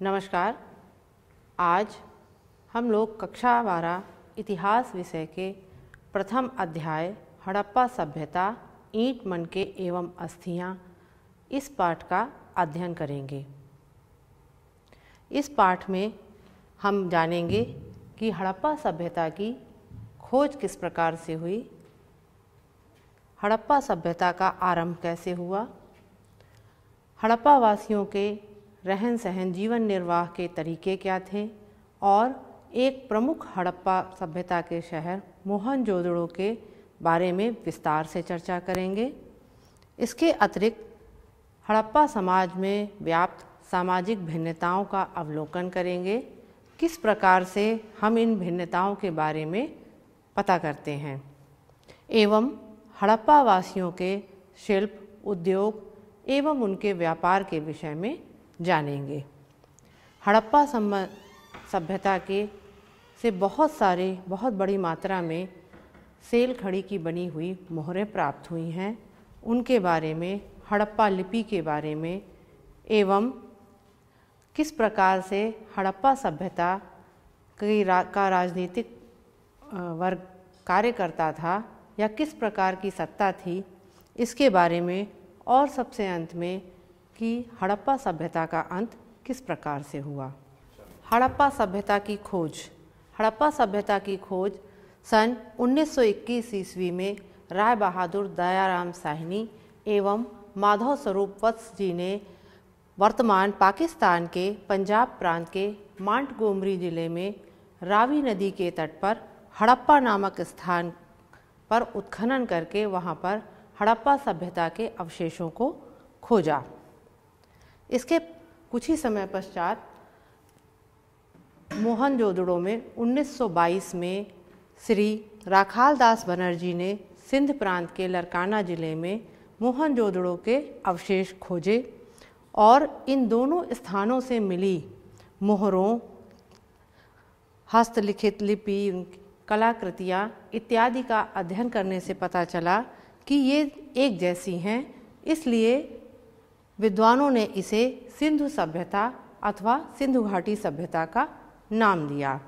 नमस्कार। आज हम लोग कक्षा 12 इतिहास विषय के प्रथम अध्याय हड़प्पा सभ्यता, ईंट मनके एवं अस्थियां, इस पाठ का अध्ययन करेंगे। इस पाठ में हम जानेंगे कि हड़प्पा सभ्यता की खोज किस प्रकार से हुई, हड़प्पा सभ्यता का आरंभ कैसे हुआ, हड़प्पा वासियों के रहन सहन, जीवन निर्वाह के तरीके क्या थे और एक प्रमुख हड़प्पा सभ्यता के शहर मोहनजोदड़ो के बारे में विस्तार से चर्चा करेंगे। इसके अतिरिक्त हड़प्पा समाज में व्याप्त सामाजिक भिन्नताओं का अवलोकन करेंगे, किस प्रकार से हम इन भिन्नताओं के बारे में पता करते हैं, एवं हड़प्पा वासियों के शिल्प, उद्योग एवं उनके व्यापार के विषय में जानेंगे। हड़प्पा सभ्यता के से बहुत बड़ी मात्रा में सेल खड़ी की बनी हुई मोहरें प्राप्त हुई हैं, उनके बारे में, हड़प्पा लिपि के बारे में एवं किस प्रकार से हड़प्पा सभ्यता का राजनीतिक वर्ग कार्य करता था या किस प्रकार की सत्ता थी, इसके बारे में, और सबसे अंत में कि हड़प्पा सभ्यता का अंत किस प्रकार से हुआ। हड़प्पा सभ्यता की खोज। हड़प्पा सभ्यता की खोज सन 1921 ईस्वी में राय बहादुर दयाराम साहनी एवं माधव स्वरूप वत्स जी ने वर्तमान पाकिस्तान के पंजाब प्रांत के मांटगोमरी जिले में रावी नदी के तट पर हड़प्पा नामक स्थान पर उत्खनन करके वहाँ पर हड़प्पा सभ्यता के अवशेषों को खोजा। इसके कुछ ही समय पश्चात मोहनजोदड़ो में 1922 में श्री राखाल दास बनर्जी ने सिंध प्रांत के लरकाना जिले में मोहनजोदड़ो के अवशेष खोजे और इन दोनों स्थानों से मिली मोहरों, हस्तलिखित लिपि, कलाकृतियाँ इत्यादि का अध्ययन करने से पता चला कि ये एक जैसी हैं, इसलिए विद्वानों ने इसे सिंधु सभ्यता अथवा सिंधु घाटी सभ्यता का नाम दिया।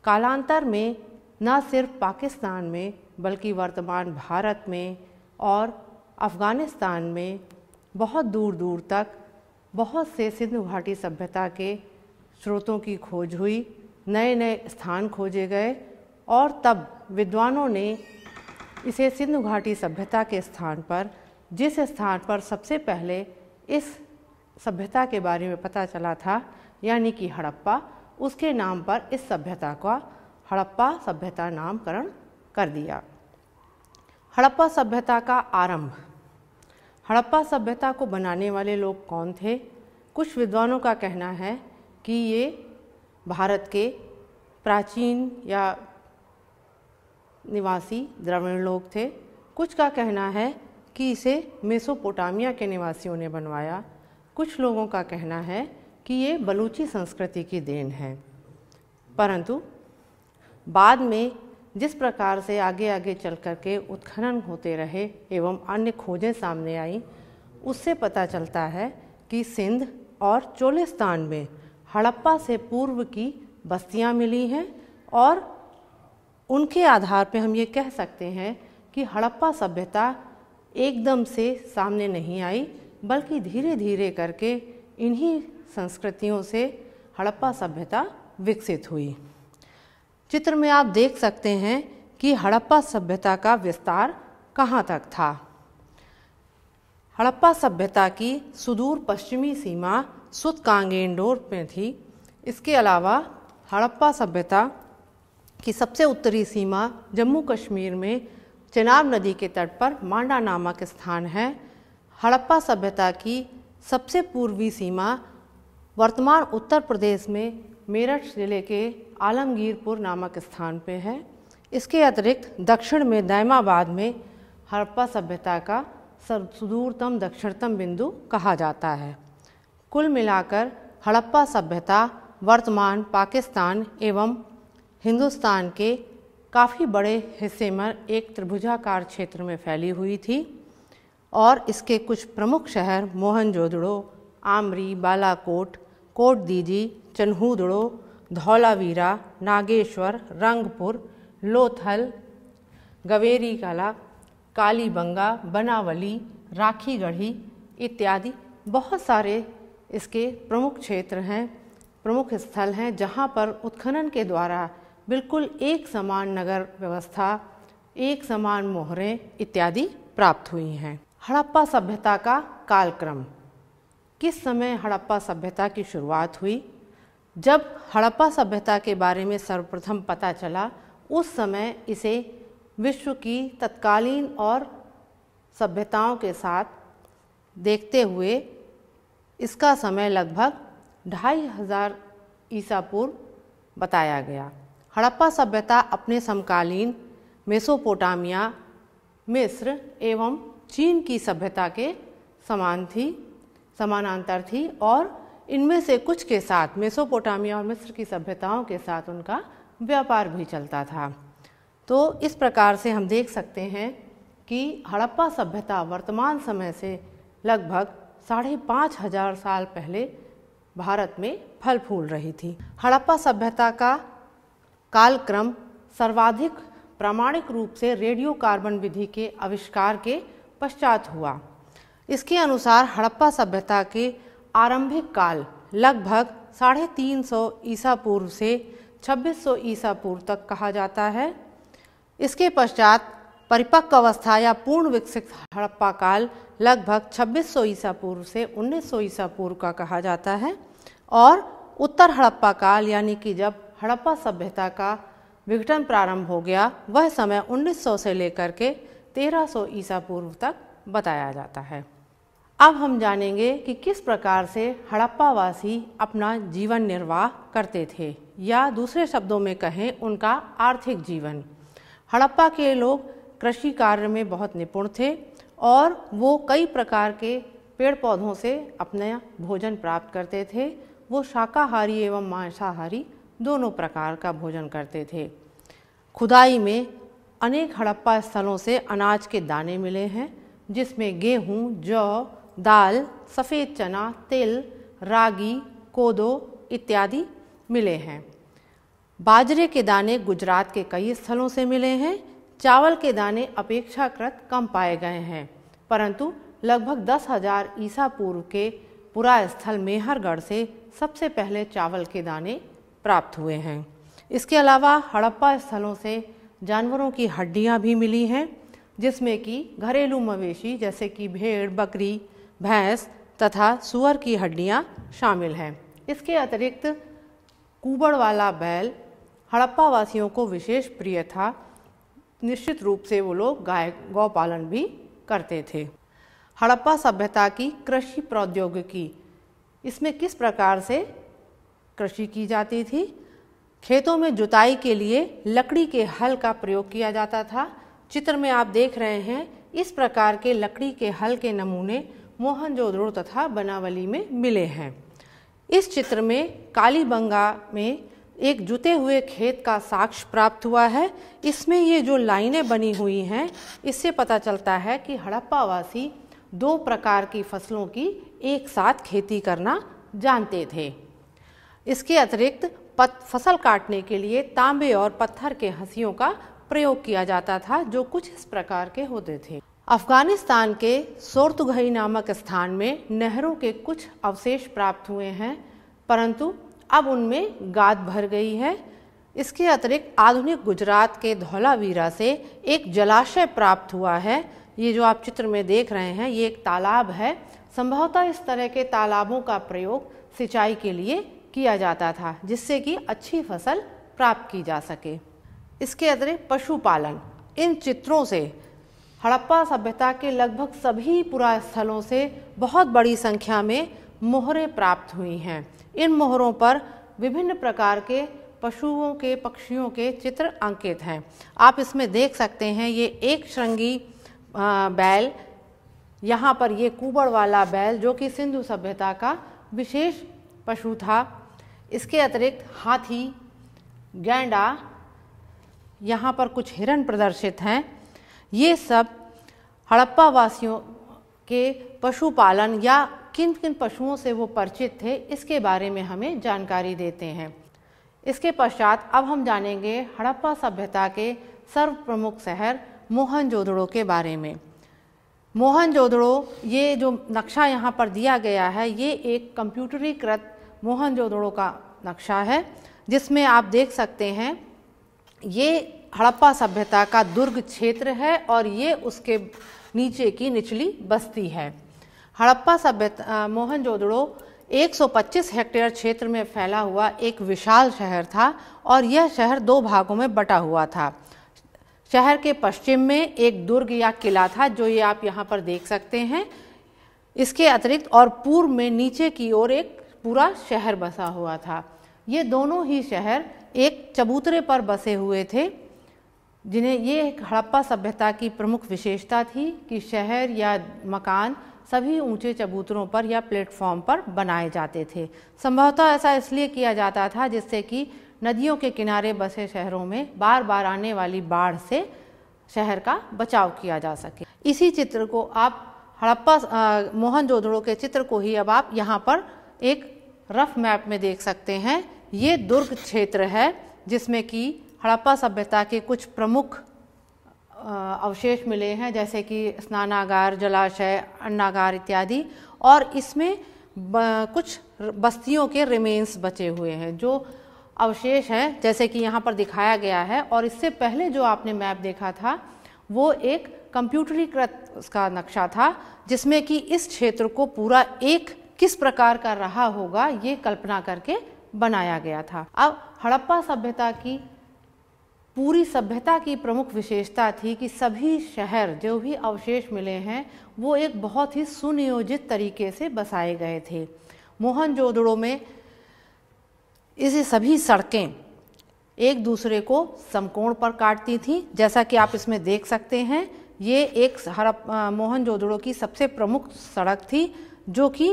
कालांतर में न सिर्फ पाकिस्तान में बल्कि वर्तमान भारत में और अफ़गानिस्तान में बहुत दूर दूर तक बहुत से सिंधु घाटी सभ्यता के स्रोतों की खोज हुई, नए नए स्थान खोजे गए और तब विद्वानों ने इसे सिंधु घाटी सभ्यता के स्थान पर, जिस स्थान पर सबसे पहले इस सभ्यता के बारे में पता चला था यानी कि हड़प्पा, उसके नाम पर इस सभ्यता का हड़प्पा सभ्यता नामकरण कर दिया। हड़प्पा सभ्यता का आरंभ। हड़प्पा सभ्यता को बनाने वाले लोग कौन थे? कुछ विद्वानों का कहना है कि ये भारत के प्राचीन या निवासी द्रविड़ लोग थे। कुछ का कहना है कि इसे मेसोपोटामिया के निवासियों ने बनवाया। कुछ लोगों का कहना है कि ये बलूची संस्कृति की देन है। परंतु बाद में जिस प्रकार से आगे आगे चल कर के उत्खनन होते रहे एवं अन्य खोजें सामने आईं, उससे पता चलता है कि सिंध और चोलिस्तान में हड़प्पा से पूर्व की बस्तियां मिली हैं और उनके आधार पर हम ये कह सकते हैं कि हड़प्पा सभ्यता एकदम से सामने नहीं आई, बल्कि धीरे धीरे करके इन्हीं संस्कृतियों से हड़प्पा सभ्यता विकसित हुई। चित्र में आप देख सकते हैं कि हड़प्पा सभ्यता का विस्तार कहाँ तक था। हड़प्पा सभ्यता की सुदूर पश्चिमी सीमा सुतकांगेंडोर में थी। इसके अलावा हड़प्पा सभ्यता की सबसे उत्तरी सीमा जम्मू कश्मीर में चेनाब नदी के तट पर मांडा नामक स्थान है। हड़प्पा सभ्यता की सबसे पूर्वी सीमा वर्तमान उत्तर प्रदेश में मेरठ जिले के आलमगीरपुर नामक स्थान पे है। इसके अतिरिक्त दक्षिण में दैमाबाद में हड़प्पा सभ्यता का सुदूरतम दक्षिणतम बिंदु कहा जाता है। कुल मिलाकर हड़प्पा सभ्यता वर्तमान पाकिस्तान एवं हिंदुस्तान के काफ़ी बड़े हिस्से में एक त्रिभुजाकार क्षेत्र में फैली हुई थी और इसके कुछ प्रमुख शहर मोहनजोदड़ो, आमरी, बालाकोट, कोटदीजी, चन्हूदड़ो, धौलावीरा, नागेश्वर, रंगपुर, लोथल, गवेरी कला, कालीबंगा, बनावली, राखीगढ़ी इत्यादि बहुत सारे इसके प्रमुख क्षेत्र हैं, प्रमुख स्थल हैं जहाँ पर उत्खनन के द्वारा बिल्कुल एक समान नगर व्यवस्था, एक समान मोहरें इत्यादि प्राप्त हुई हैं। हड़प्पा सभ्यता का कालक्रम। किस समय हड़प्पा सभ्यता की शुरुआत हुई? जब हड़प्पा सभ्यता के बारे में सर्वप्रथम पता चला उस समय इसे विश्व की तत्कालीन और सभ्यताओं के साथ देखते हुए इसका समय लगभग 2500 ईसा पूर्व बताया गया। हड़प्पा सभ्यता अपने समकालीन मेसोपोटामिया, मिस्र एवं चीन की सभ्यता के समानांतर थी और इनमें से कुछ के साथ मेसोपोटामिया और मिस्र की सभ्यताओं के साथ उनका व्यापार भी चलता था। तो इस प्रकार से हम देख सकते हैं कि हड़प्पा सभ्यता वर्तमान समय से लगभग 5500 साल पहले भारत में फल फूल रही थी। हड़प्पा सभ्यता का कालक्रम सर्वाधिक प्रामाणिक रूप से रेडियो कार्बन विधि के आविष्कार के पश्चात हुआ। इसके अनुसार हड़प्पा सभ्यता के आरंभिक काल लगभग 350 ईसा पूर्व से 2600 ईसा पूर्व तक कहा जाता है। इसके पश्चात परिपक्व अवस्था या पूर्ण विकसित हड़प्पा काल लगभग 2600 ईसा पूर्व से 1900 ईसा पूर्व का कहा जाता है और उत्तर हड़प्पा काल यानी कि जब हड़प्पा सभ्यता का विघटन प्रारंभ हो गया वह समय 1900 से लेकर के 1300 ईसा पूर्व तक बताया जाता है। अब हम जानेंगे कि किस प्रकार से हड़प्पावासी अपना जीवन निर्वाह करते थे या दूसरे शब्दों में कहें उनका आर्थिक जीवन। हड़प्पा के लोग कृषि कार्य में बहुत निपुण थे और वो कई प्रकार के पेड़ पौधों से अपना भोजन प्राप्त करते थे। वो शाकाहारी एवं मांसाहारी दोनों प्रकार का भोजन करते थे। खुदाई में अनेक हड़प्पा स्थलों से अनाज के दाने मिले हैं जिसमें गेहूँ, जौ, दाल, सफ़ेद चना, तिल, रागी, कोदो इत्यादि मिले हैं। बाजरे के दाने गुजरात के कई स्थलों से मिले हैं। चावल के दाने अपेक्षाकृत कम पाए गए हैं परंतु लगभग 10,000 ईसा पूर्व के पुरा स्थल मेहरगढ़ से सबसे पहले चावल के दाने प्राप्त हुए हैं। इसके अलावा हड़प्पा स्थलों से जानवरों की हड्डियां भी मिली हैं जिसमें कि घरेलू मवेशी जैसे कि भेड़, बकरी, भैंस तथा सूअर की हड्डियां शामिल हैं। इसके अतिरिक्त कुबड़ वाला बैल हड़प्पा वासियों को विशेष प्रिय था। निश्चित रूप से वो लोग गौ पालन भी करते थे। हड़प्पा सभ्यता की कृषि प्रौद्योगिकी, इसमें किस प्रकार से कृषि की जाती थी? खेतों में जुताई के लिए लकड़ी के हल का प्रयोग किया जाता था। चित्र में आप देख रहे हैं इस प्रकार के लकड़ी के हल के नमूने मोहनजोदड़ो तथा बनावली में मिले हैं। इस चित्र में कालीबंगा में एक जुते हुए खेत का साक्ष्य प्राप्त हुआ है। इसमें ये जो लाइनें बनी हुई हैं इससे पता चलता है कि हड़प्पावासी 2 प्रकार की फसलों की एक साथ खेती करना जानते थे। इसके अतिरिक्त फसल काटने के लिए तांबे और पत्थर के हंसियों का प्रयोग किया जाता था जो कुछ इस प्रकार के होते थे। अफगानिस्तान के सोर्तुघई नामक स्थान में नहरों के कुछ अवशेष प्राप्त हुए हैं परंतु अब उनमें गाद भर गई है। इसके अतिरिक्त आधुनिक गुजरात के धौलावीरा से एक जलाशय प्राप्त हुआ है। ये जो आप चित्र में देख रहे हैं ये एक तालाब है। संभवतः इस तरह के तालाबों का प्रयोग सिंचाई के लिए किया जाता था जिससे कि अच्छी फसल प्राप्त की जा सके। इसके अतिरिक्त पशुपालन, इन चित्रों से हड़प्पा सभ्यता के लगभग सभी पुरा स्थलों से बहुत बड़ी संख्या में मोहरें प्राप्त हुई हैं। इन मोहरों पर विभिन्न प्रकार के पशुओं के, पक्षियों के चित्र अंकित हैं। आप इसमें देख सकते हैं ये एक श्रृंगी बैल, यहाँ पर ये कुबड़ वाला बैल जो कि सिंधु सभ्यता का विशेष पशु था। इसके अतिरिक्त हाथी, गैंडा, यहाँ पर कुछ हिरण प्रदर्शित हैं। ये सब हड़प्पा वासियों के पशुपालन या किन किन पशुओं से वो परिचित थे, इसके बारे में हमें जानकारी देते हैं। इसके पश्चात अब हम जानेंगे हड़प्पा सभ्यता के सर्व प्रमुख शहर मोहनजोदड़ो के बारे में। मोहनजोदड़ो, ये जो नक्शा यहाँ पर दिया गया है, ये एक कंप्यूटरीकृत मोहनजोदड़ो का नक्शा है, जिसमें आप देख सकते हैं ये हड़प्पा सभ्यता का दुर्ग क्षेत्र है और ये उसके नीचे की निचली बस्ती है। हड़प्पा सभ्यता मोहनजोदड़ो 125 हेक्टेयर क्षेत्र में फैला हुआ एक विशाल शहर था और यह शहर 2 भागों में बटा हुआ था। शहर के पश्चिम में एक दुर्ग या किला था, जो ये आप यहाँ पर देख सकते हैं। इसके अतिरिक्त और पूर्व में नीचे की ओर एक पूरा शहर बसा हुआ था। ये दोनों ही शहर एक चबूतरे पर बसे हुए थे, जिन्हें ये हड़प्पा सभ्यता की प्रमुख विशेषता थी कि शहर या मकान सभी ऊंचे चबूतरों पर या प्लेटफॉर्म पर बनाए जाते थे। संभवतः ऐसा इसलिए किया जाता था जिससे कि नदियों के किनारे बसे शहरों में बार बार आने वाली बाढ़ से शहर का बचाव किया जा सके। इसी चित्र को आप मोहनजोदड़ो के चित्र को ही अब आप यहाँ पर एक रफ मैप में देख सकते हैं। ये दुर्ग क्षेत्र है जिसमें कि हड़प्पा सभ्यता के कुछ प्रमुख अवशेष मिले हैं, जैसे कि स्नानागार, जलाशय, अन्नागार इत्यादि, और इसमें कुछ बस्तियों के रिमेन्स बचे हुए हैं जो अवशेष हैं, जैसे कि यहाँ पर दिखाया गया है। और इससे पहले जो आपने मैप देखा था वो एक कंप्यूटरीकृत उसका नक्शा था, जिसमें कि इस क्षेत्र को पूरा एक किस प्रकार का रहा होगा ये कल्पना करके बनाया गया था। अब हड़प्पा सभ्यता की पूरी सभ्यता की प्रमुख विशेषता थी कि सभी शहर जो भी अवशेष मिले हैं वो एक बहुत ही सुनियोजित तरीके से बसाए गए थे। मोहनजोदड़ो में इसे सभी सड़कें एक दूसरे को समकोण पर काटती थीं, जैसा कि आप इसमें देख सकते हैं। ये एक मोहनजोदड़ो की सबसे प्रमुख सड़क थी, जो कि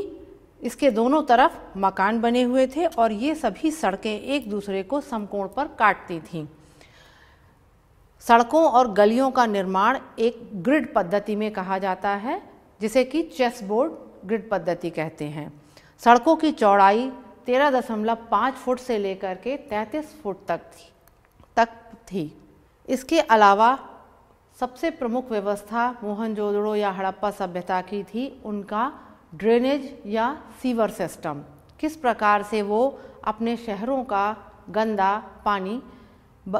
इसके दोनों तरफ मकान बने हुए थे और ये सभी सड़कें एक दूसरे को समकोण पर काटती थीं। सड़कों और गलियों का निर्माण एक ग्रिड पद्धति में कहा जाता है, जिसे कि चेस बोर्ड ग्रिड पद्धति कहते हैं। सड़कों की चौड़ाई 13.5 फुट से लेकर के 33 फुट तक थी। इसके अलावा सबसे प्रमुख व्यवस्था मोहनजोदड़ो या हड़प्पा सभ्यता की थी उनका ड्रेनेज या सीवर सिस्टम। किस प्रकार से वो अपने शहरों का गंदा पानी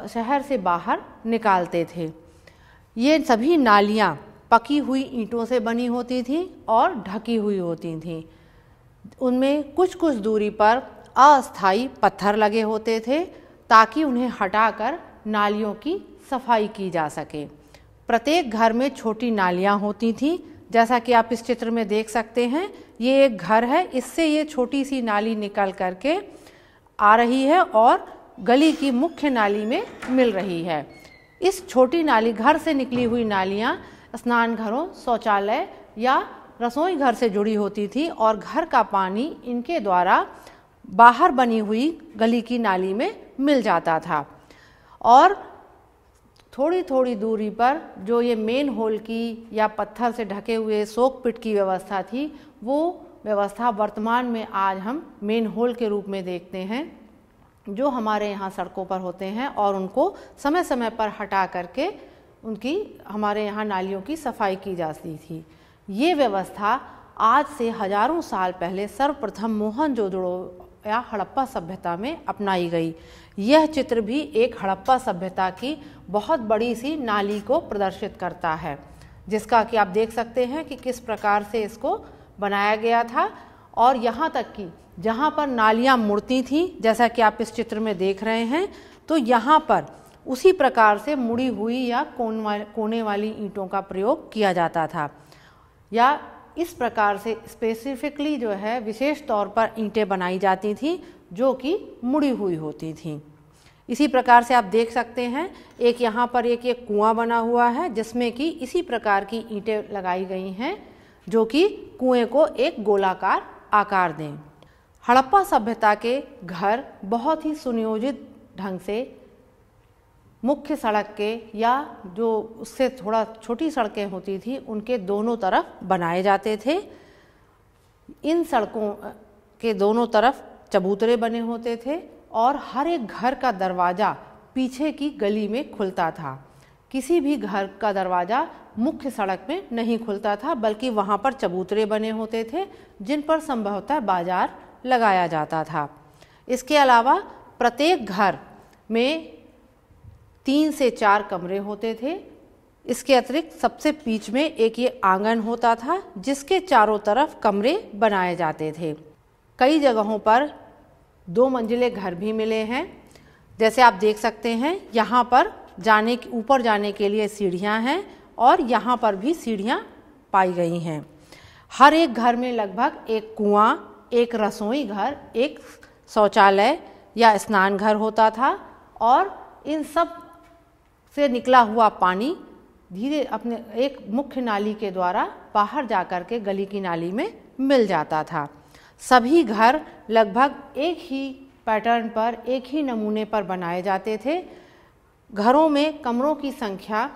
शहर से बाहर निकालते थे। ये सभी नालियाँ पकी हुई ईंटों से बनी होती थीं और ढकी हुई होती थीं। उनमें कुछ कुछ दूरी पर अस्थायी पत्थर लगे होते थे ताकि उन्हें हटाकर नालियों की सफाई की जा सके। प्रत्येक घर में छोटी नालियाँ होती थीं, जैसा कि आप इस चित्र में देख सकते हैं। ये एक घर है, इससे ये छोटी सी नाली निकल करके आ रही है और गली की मुख्य नाली में मिल रही है। इस छोटी नाली, घर से निकली हुई नालियाँ स्नान घरों, शौचालय या रसोई घर से जुड़ी होती थी और घर का पानी इनके द्वारा बाहर बनी हुई गली की नाली में मिल जाता था। और थोड़ी थोड़ी दूरी पर जो ये मेन होल की या पत्थर से ढके हुए सोक पिट की व्यवस्था थी, वो व्यवस्था वर्तमान में आज हम मेन होल के रूप में देखते हैं, जो हमारे यहाँ सड़कों पर होते हैं और उनको समय समय पर हटा करके उनकी हमारे यहाँ नालियों की सफाई की जाती थी। ये व्यवस्था आज से हजारों साल पहले सर्वप्रथम मोहनजोदड़ो या हड़प्पा सभ्यता में अपनाई गई। यह चित्र भी एक हड़प्पा सभ्यता की बहुत बड़ी सी नाली को प्रदर्शित करता है, जिसका कि आप देख सकते हैं कि किस प्रकार से इसको बनाया गया था। और यहाँ तक कि जहाँ पर नालियाँ मुड़ती थीं, जैसा कि आप इस चित्र में देख रहे हैं, तो यहाँ पर उसी प्रकार से मुड़ी हुई या कोने वाली ईंटों का प्रयोग किया जाता था, या इस प्रकार से स्पेसिफिकली जो है विशेष तौर पर ईंटें बनाई जाती थीं जो कि मुड़ी हुई होती थीं। इसी प्रकार से आप देख सकते हैं एक यहाँ पर एक कुआं बना हुआ है, जिसमें कि इसी प्रकार की ईंटें लगाई गई हैं जो कि कुएं को एक गोलाकार आकार दें। हड़प्पा सभ्यता के घर बहुत ही सुनियोजित ढंग से मुख्य सड़क के या जो उससे थोड़ा छोटी सड़कें होती थी उनके दोनों तरफ बनाए जाते थे। इन सड़कों के दोनों तरफ चबूतरे बने होते थे और हर एक घर का दरवाज़ा पीछे की गली में खुलता था। किसी भी घर का दरवाज़ा मुख्य सड़क में नहीं खुलता था, बल्कि वहाँ पर चबूतरे बने होते थे जिन पर संभवतः बाजार लगाया जाता था। इसके अलावा प्रत्येक घर में 3 से 4 कमरे होते थे। इसके अतिरिक्त सबसे बीच में एक ये आंगन होता था जिसके चारों तरफ कमरे बनाए जाते थे। कई जगहों पर 2 मंजिले घर भी मिले हैं। जैसे आप देख सकते हैं, यहाँ पर ऊपर जाने के लिए सीढ़ियाँ हैं और यहाँ पर भी सीढ़ियाँ पाई गई हैं। हर एक घर में लगभग एक कुआँ, एक रसोई घर, एक शौचालय या स्नान घर होता था और इन सब से निकला हुआ पानी धीरे अपने एक मुख्य नाली के द्वारा बाहर जाकर के गली की नाली में मिल जाता था। सभी घर लगभग एक ही पैटर्न पर, एक ही नमूने पर बनाए जाते थे। घरों में कमरों की संख्या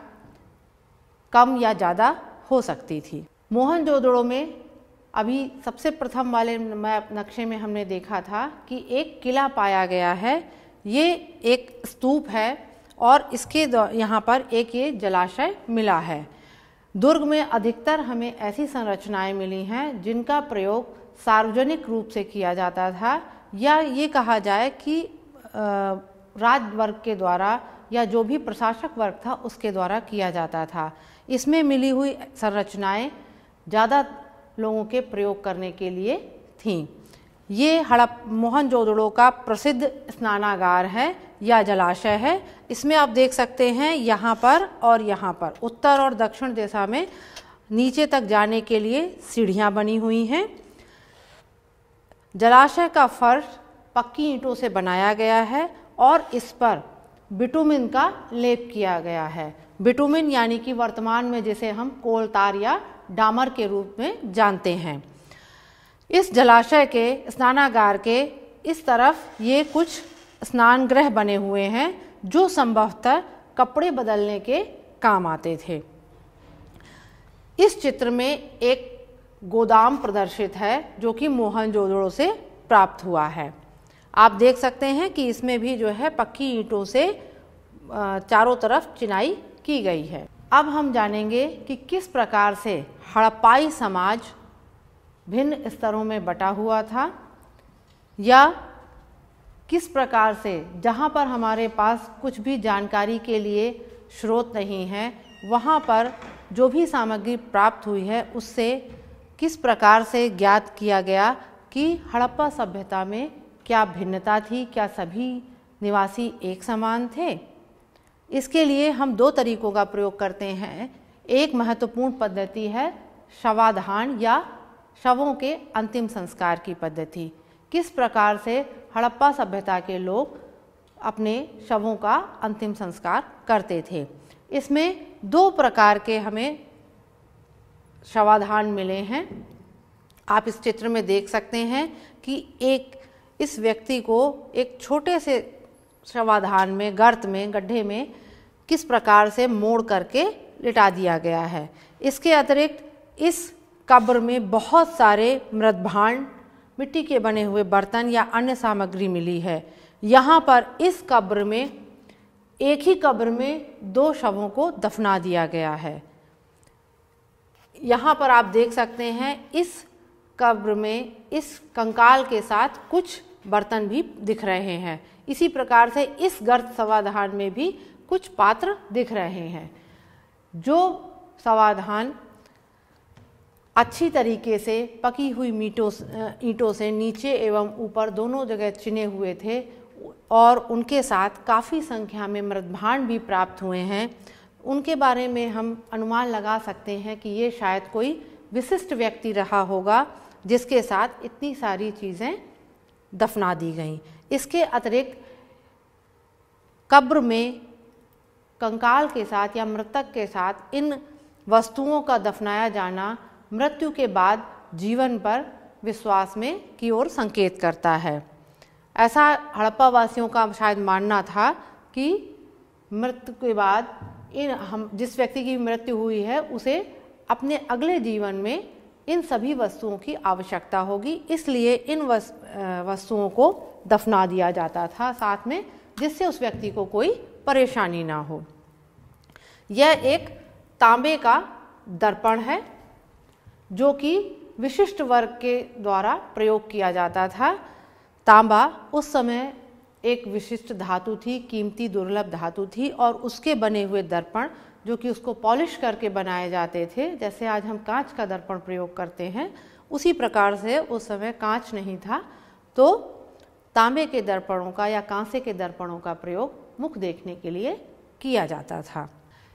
कम या ज़्यादा हो सकती थी। मोहनजोदड़ो में अभी सबसे प्रथम वाले नक्शे में हमने देखा था कि एक किला पाया गया है। ये एक स्तूप है और इसके यहाँ पर एक ये जलाशय मिला है। दुर्ग में अधिकतर हमें ऐसी संरचनाएं मिली हैं जिनका प्रयोग सार्वजनिक रूप से किया जाता था, या ये कहा जाए कि राजवर्ग के द्वारा या जो भी प्रशासक वर्ग था उसके द्वारा किया जाता था। इसमें मिली हुई संरचनाएं ज़्यादा लोगों के प्रयोग करने के लिए थीं। ये मोहनजोदड़ो का प्रसिद्ध स्नानागार है या जलाशय है। इसमें आप देख सकते हैं यहाँ पर और यहाँ पर उत्तर और दक्षिण दिशा में नीचे तक जाने के लिए सीढ़ियाँ बनी हुई हैं। जलाशय का फर्श पक्की ईंटों से बनाया गया है और इस पर बिटुमिन का लेप किया गया है। बिटुमिन यानी कि वर्तमान में जिसे हम कोलतार या डामर के रूप में जानते हैं। इस जलाशय के स्नानागार के इस तरफ ये कुछ स्नान गृह बने हुए हैं जो संभवतः कपड़े बदलने के काम आते थे। इस चित्र में एक गोदाम प्रदर्शित है जो कि मोहनजोदड़ो से प्राप्त हुआ है। आप देख सकते हैं कि इसमें भी जो है पक्की ईंटों से चारों तरफ चिनाई की गई है। अब हम जानेंगे कि किस प्रकार से हड़प्पाई समाज भिन्न स्तरों में बटा हुआ था, या किस प्रकार से जहाँ पर हमारे पास कुछ भी जानकारी के लिए स्रोत नहीं है, वहाँ पर जो भी सामग्री प्राप्त हुई है उससे किस प्रकार से ज्ञात किया गया कि हड़प्पा सभ्यता में क्या भिन्नता थी, क्या सभी निवासी एक समान थे। इसके लिए हम 2 तरीकों का प्रयोग करते हैं। एक महत्वपूर्ण पद्धति है शवाधान या शवों के अंतिम संस्कार की पद्धति। किस प्रकार से हड़प्पा सभ्यता के लोग अपने शवों का अंतिम संस्कार करते थे। इसमें 2 प्रकार के हमें शवाधान मिले हैं। आप इस चित्र में देख सकते हैं कि इस व्यक्ति को एक छोटे से शवाधान में, गर्त में, गड्ढे में किस प्रकार से मोड़ करके लिटा दिया गया है। इसके अतिरिक्त इस कब्र में बहुत सारे मृतभांड, मिट्टी के बने हुए बर्तन या अन्य सामग्री मिली है। यहाँ पर इस कब्र में, एक ही कब्र में 2 शवों को दफना दिया गया है। यहाँ पर आप देख सकते हैं इस कब्र में इस कंकाल के साथ कुछ बर्तन भी दिख रहे हैं। इसी प्रकार से इस गर्त शवाधान में भी कुछ पात्र दिख रहे हैं। जो शवाधान अच्छी तरीके से पकी हुई ईंटों से नीचे एवं ऊपर दोनों जगह चिने हुए थे और उनके साथ काफ़ी संख्या में मृतभांड भी प्राप्त हुए हैं, उनके बारे में हम अनुमान लगा सकते हैं कि ये शायद कोई विशिष्ट व्यक्ति रहा होगा जिसके साथ इतनी सारी चीज़ें दफना दी गईं। इसके अतिरिक्त कब्र में कंकाल के साथ या मृतक के साथ इन वस्तुओं का दफनाया जाना मृत्यु के बाद जीवन पर विश्वास में की ओर संकेत करता है। ऐसा हड़प्पा वासियों का शायद मानना था कि मृत्यु के बाद जिस व्यक्ति की मृत्यु हुई है उसे अपने अगले जीवन में इन सभी वस्तुओं की आवश्यकता होगी, इसलिए इन वस्तुओं को दफना दिया जाता था साथ में, जिससे उस व्यक्ति को कोई परेशानी ना हो। यह एक तांबे का दर्पण है जो कि विशिष्ट वर्ग के द्वारा प्रयोग किया जाता था। तांबा उस समय एक विशिष्ट धातु थी, कीमती दुर्लभ धातु थी, और उसके बने हुए दर्पण जो कि उसको पॉलिश करके बनाए जाते थे, जैसे आज हम कांच का दर्पण प्रयोग करते हैं, उसी प्रकार से उस समय कांच नहीं था, तो तांबे के दर्पणों का या कांसे के दर्पणों का प्रयोग मुख देखने के लिए किया जाता था।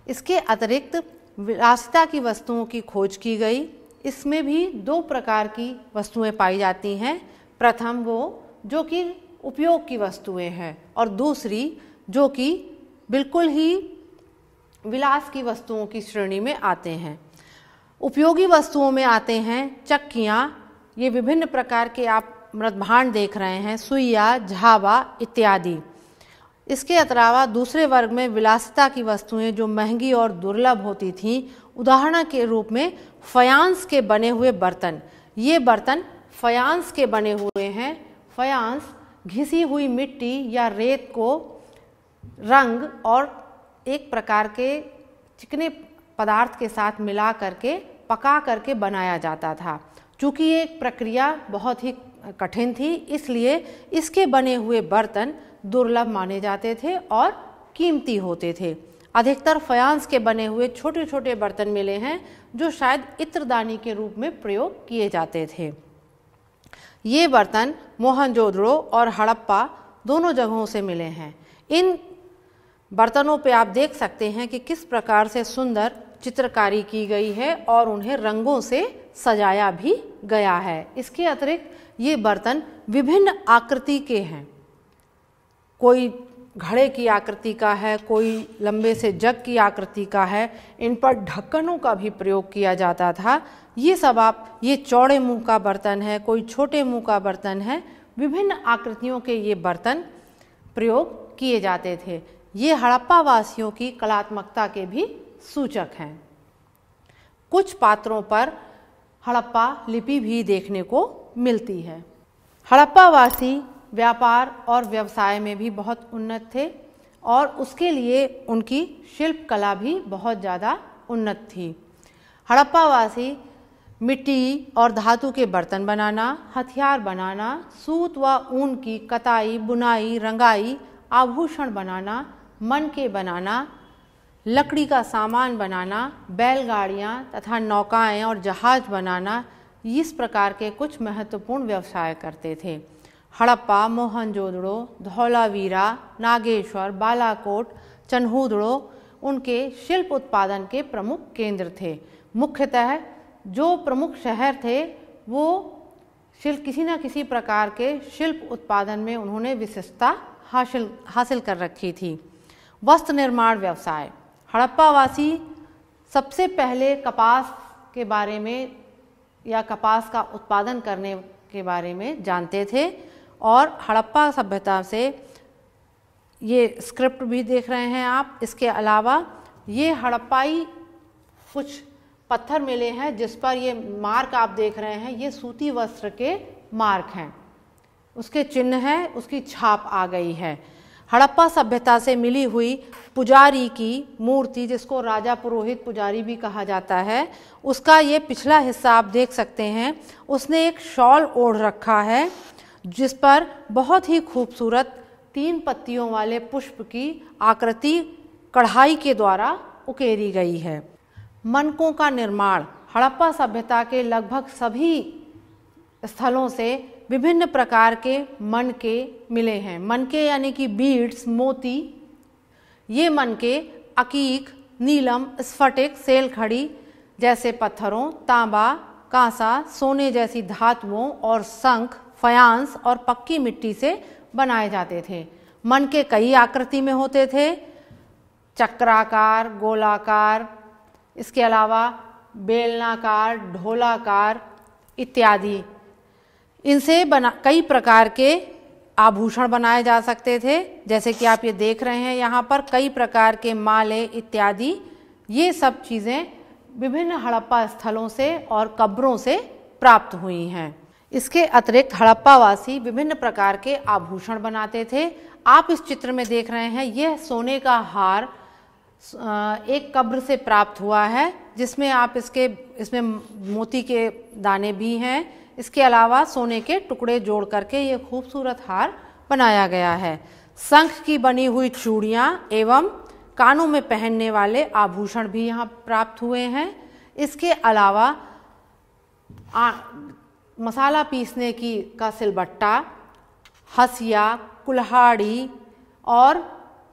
इसके अतिरिक्त विलासिता की वस्तुओं की खोज की गई। इसमें भी दो प्रकार की वस्तुएं पाई जाती हैं। प्रथम वो जो कि उपयोग की वस्तुएं हैं, और दूसरी जो कि बिल्कुल ही विलास की वस्तुओं की श्रेणी में आते हैं। उपयोगी वस्तुओं में आते हैं चक्कियाँ, ये विभिन्न प्रकार के आप मृदभांड देख रहे हैं, सुइया, झावा इत्यादि। इसके अलावा दूसरे वर्ग में विलासिता की वस्तुएं जो महंगी और दुर्लभ होती थीं, उदाहरण के रूप में फयांस के बने हुए बर्तन। ये बर्तन फयांस के बने हुए हैं। फयांस घिसी हुई मिट्टी या रेत को रंग और एक प्रकार के चिकने पदार्थ के साथ मिला करके पका करके बनाया जाता था। चूँकि ये एक प्रक्रिया बहुत ही कठिन थी, इसलिए इसके बने हुए बर्तन दुर्लभ माने जाते थे और कीमती होते थे। अधिकतर फयांस के बने हुए छोटे छोटे बर्तन मिले हैं जो शायद इत्रदानी के रूप में प्रयोग किए जाते थे। ये बर्तन मोहनजोदड़ो और हड़प्पा दोनों जगहों से मिले हैं। इन बर्तनों पे आप देख सकते हैं कि किस प्रकार से सुंदर चित्रकारी की गई है और उन्हें रंगों से सजाया भी गया है। इसके अतिरिक्त ये बर्तन विभिन्न आकृति के हैं। कोई घड़े की आकृति का है, कोई लंबे से जग की आकृति का है। इन पर ढक्कनों का भी प्रयोग किया जाता था। ये सब आप, ये चौड़े मुंह का बर्तन है, कोई छोटे मुंह का बर्तन है, विभिन्न आकृतियों के ये बर्तन प्रयोग किए जाते थे। ये हड़प्पा वासियों की कलात्मकता के भी सूचक हैं। कुछ पात्रों पर हड़प्पा लिपि भी देखने को मिलती है। हड़प्पा वासी व्यापार और व्यवसाय में भी बहुत उन्नत थे और उसके लिए उनकी शिल्प कला भी बहुत ज़्यादा उन्नत थी। हड़प्पा वासी मिट्टी और धातु के बर्तन बनाना, हथियार बनाना, सूत व ऊन की कताई, बुनाई, रंगाई, आभूषण बनाना, मनके बनाना, लकड़ी का सामान बनाना, बैलगाड़ियाँ तथा नौकाएं और जहाज बनाना, इस प्रकार के कुछ महत्वपूर्ण व्यवसाय करते थे। हड़प्पा, मोहनजोदड़ो, धौलावीरा, नागेश्वर, बालाकोट, चन्हूदड़ो उनके शिल्प उत्पादन के प्रमुख केंद्र थे। मुख्यतः जो प्रमुख शहर थे वो किसी न किसी प्रकार के शिल्प उत्पादन में उन्होंने विशिष्टता हासिल कर रखी थी। वस्त्र निर्माण व्यवसाय, हड़प्पावासी सबसे पहले कपास के बारे में या कपास का उत्पादन करने के बारे में जानते थे और हड़प्पा सभ्यता से ये स्क्रिप्ट भी देख रहे हैं आप। इसके अलावा ये हड़प्पाई कुछ पत्थर मिले हैं जिस पर ये मार्क आप देख रहे हैं, ये सूती वस्त्र के मार्क हैं, उसके चिन्ह हैं, उसकी छाप आ गई है। हड़प्पा सभ्यता से मिली हुई पुजारी की मूर्ति, जिसको राजा पुरोहित पुजारी भी कहा जाता है, उसका ये पिछला हिस्सा आप देख सकते हैं। उसने एक शॉल ओढ़ रखा है जिस पर बहुत ही खूबसूरत 3 पत्तियों वाले पुष्प की आकृति कढ़ाई के द्वारा उकेरी गई है। मनकों का निर्माण, हड़प्पा सभ्यता के लगभग सभी स्थलों से विभिन्न प्रकार के मनके मिले हैं। मनके यानी कि बीड्स, मोती। ये मनके अकीक, नीलम, स्फटिक, सेलखड़ी जैसे पत्थरों, तांबा, कांसा, सोने जैसी धातुओं और शंख, फयांस और पक्की मिट्टी से बनाए जाते थे। मनके कई आकृति में होते थे, चक्राकार, गोलाकार, इसके अलावा बेलनाकार, ढोलाकार इत्यादि। इनसे कई प्रकार के आभूषण बनाए जा सकते थे, जैसे कि आप ये देख रहे हैं यहाँ पर कई प्रकार के माले इत्यादि। ये सब चीज़ें विभिन्न हड़प्पा स्थलों से और कब्रों से प्राप्त हुई हैं। इसके अतिरिक्त हड़प्पावासी विभिन्न प्रकार के आभूषण बनाते थे। आप इस चित्र में देख रहे हैं, यह सोने का हार एक कब्र से प्राप्त हुआ है, जिसमें आप इसमें मोती के दाने भी हैं। इसके अलावा सोने के टुकड़े जोड़ करके ये खूबसूरत हार बनाया गया है। शंख की बनी हुई चूड़ियाँ एवं कानों में पहनने वाले आभूषण भी यहाँ प्राप्त हुए हैं। इसके अलावा मसाला पीसने का सिलबट्टा, हसिया, कुल्हाड़ी और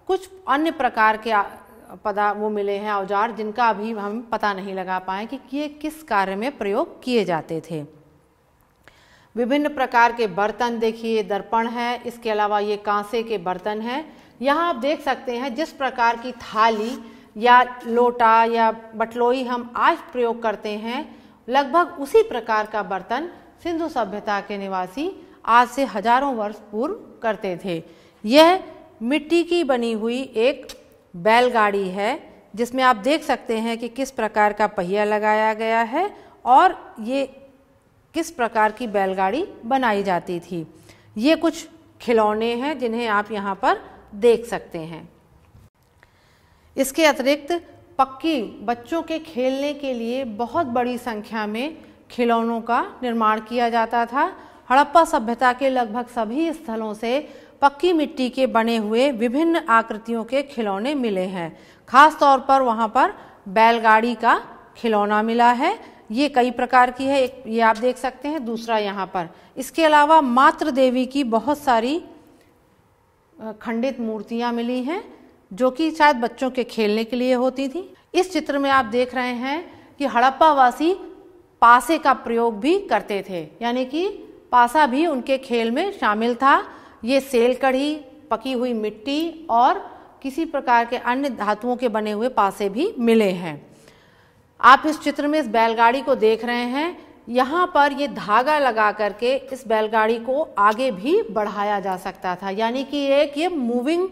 कुछ अन्य प्रकार के वो मिले हैं औजार, जिनका अभी हम पता नहीं लगा पाए कि ये किस कार्य में प्रयोग किए जाते थे। विभिन्न प्रकार के बर्तन देखिए, दर्पण है, इसके अलावा ये कांसे के बर्तन हैं। यहाँ आप देख सकते हैं जिस प्रकार की थाली या लोटा या बटलोई हम आज प्रयोग करते हैं, लगभग उसी प्रकार का बर्तन सिंधु सभ्यता के निवासी आज से हजारों वर्ष पूर्व करते थे। यह मिट्टी की बनी हुई एक बैलगाड़ी है, जिसमें आप देख सकते हैं कि किस प्रकार का पहिया लगाया गया है और ये किस प्रकार की बैलगाड़ी बनाई जाती थी। ये कुछ खिलौने हैं जिन्हें आप यहाँ पर देख सकते हैं। इसके अतिरिक्त पक्की बच्चों के खेलने के लिए बहुत बड़ी संख्या में खिलौनों का निर्माण किया जाता था। हड़प्पा सभ्यता के लगभग सभी स्थलों से पक्की मिट्टी के बने हुए विभिन्न आकृतियों के खिलौने मिले हैं। खास तौर पर वहाँ पर बैलगाड़ी का खिलौना मिला है। ये कई प्रकार की है, एक ये आप देख सकते हैं, दूसरा यहाँ पर। इसके अलावा मातृ देवी की बहुत सारी खंडित मूर्तियाँ मिली हैं, जो कि शायद बच्चों के खेलने के लिए होती थी। इस चित्र में आप देख रहे हैं कि हड़प्पावासी पासे का प्रयोग भी करते थे, यानी कि पासा भी उनके खेल में शामिल था। ये सेल कढ़ी, पकी हुई मिट्टी और किसी प्रकार के अन्य धातुओं के बने हुए पासे भी मिले हैं। आप इस चित्र में इस बैलगाड़ी को देख रहे हैं। यहाँ पर ये धागा लगा करके इस बैलगाड़ी को आगे भी बढ़ाया जा सकता था, यानी कि ये मूविंग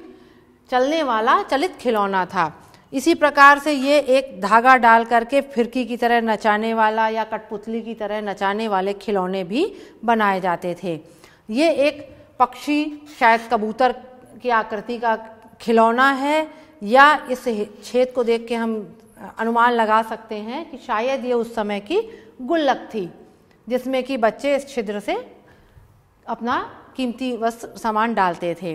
चलने वाला चलित खिलौना था। इसी प्रकार से ये एक धागा डाल करके फिरकी की तरह नचाने वाला या कठपुतली की तरह नचाने वाले खिलौने भी बनाए जाते थे। ये एक पक्षी, शायद कबूतर की आकृति का खिलौना है, या इस छेद को देख के हम अनुमान लगा सकते हैं कि शायद ये उस समय की गुल्लक थी, जिसमें कि बच्चे इस छिद्र से अपना कीमती वस्त्र सामान डालते थे।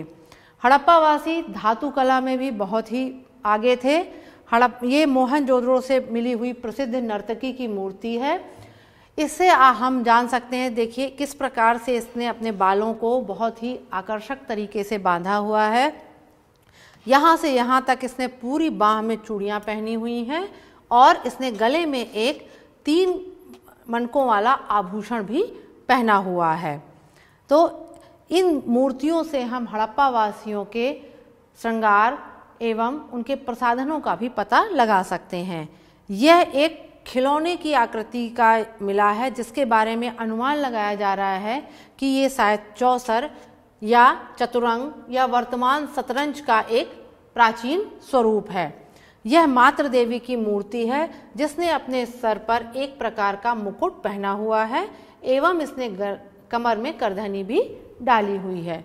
हड़प्पावासी धातु कला में भी बहुत ही आगे थे। ये मोहनजोदड़ो से मिली हुई प्रसिद्ध नर्तकी की मूर्ति है। इससे हम जान सकते हैं, देखिए किस प्रकार से इसने अपने बालों को बहुत ही आकर्षक तरीके से बांधा हुआ है। यहाँ से यहाँ तक इसने पूरी बाह में चूड़ियाँ पहनी हुई हैं और इसने गले में एक 3 मनकों वाला आभूषण भी पहना हुआ है। तो इन मूर्तियों से हम हड़प्पा वासियों के श्रृंगार एवं उनके प्रसाधनों का भी पता लगा सकते हैं। यह एक खिलौने की आकृति का मिला है, जिसके बारे में अनुमान लगाया जा रहा है कि ये शायद चौसर या चतुरंग या वर्तमान शतरंज का एक प्राचीन स्वरूप है। यह मातृ देवी की मूर्ति है, जिसने अपने सर पर एक प्रकार का मुकुट पहना हुआ है एवं इसने कमर में करधनी भी डाली हुई है।